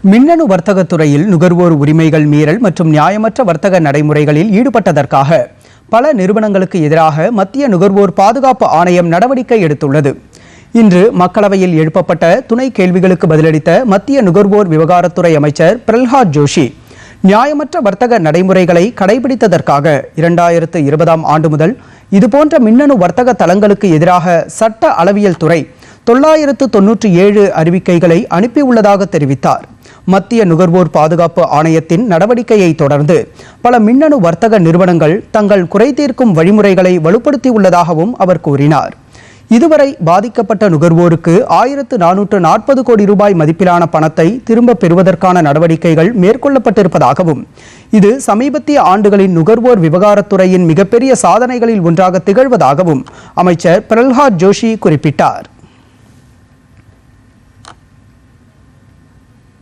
மின்னணு வர்த்தகத் துறையில் நுகர்வோர் உரிமைகள் மீறல் மற்றும் நியாயமற்ற வர்த்தக நடைமுறைகளில் ஈடுபட்டதற்காக பல நிறுவனங்களுக்கு எதிராக மத்திய நுகர்வோர் பாதுகாப்பு ஆணையம் நடவடிக்கை எடுத்துள்ளது. இன்று மக்களவையில் எழுப்பப்பட்ட துணை கேள்விகளுக்கு பதிலளித்த மத்திய நுகர்வோர் விவகாரத்துறை அமைச்சர் பிரல்ஹாத் ஜோஷி, நியாயமற்ற வர்த்தக நடைமுறைகளை கடைபிடித்ததற்காக 2020ஆம் ஆண்டு முதல் இதுபோன்ற மின்னணு வர்த்தக தளங்களுக்கு எதிராக சட்ட அளவியல் துறை 997 அறிவிக்கைகளை அனுப்பியுள்ளதாக தெரிவித்தார். மத்திய நுகர்வோர் பாதுகாப்பு ஆணையத்தின் நடவடிக்கையை தொடர்ந்து பல மின்னணு வர்த்தக நிறுவனங்கள் தங்கள் குறைதீர்க்கும் வழிமுறைகளை வலுப்படுத்தியுள்ளதாகவும் அவர் கூறினார். இதுவரை பாதிக்கப்பட்ட நுகர்வோருக்கு 1440 கோடி ரூபாய் மதிப்பிலான பணத்தை திரும்பப் பெறுவதற்கான நடவடிக்கைகள் மேற்கொள்ளப்பட்டிருப்பதாகவும், இது சமீபத்திய ஆண்டுகளின் நுகர்வோர் விவகாரத்துறையின் மிகப்பெரிய சாதனைகளில் ஒன்றாக திகழ்வதாகவும் அமைச்சர் பிரல்ஹாத் ஜோஷி குறிப்பிட்டார்.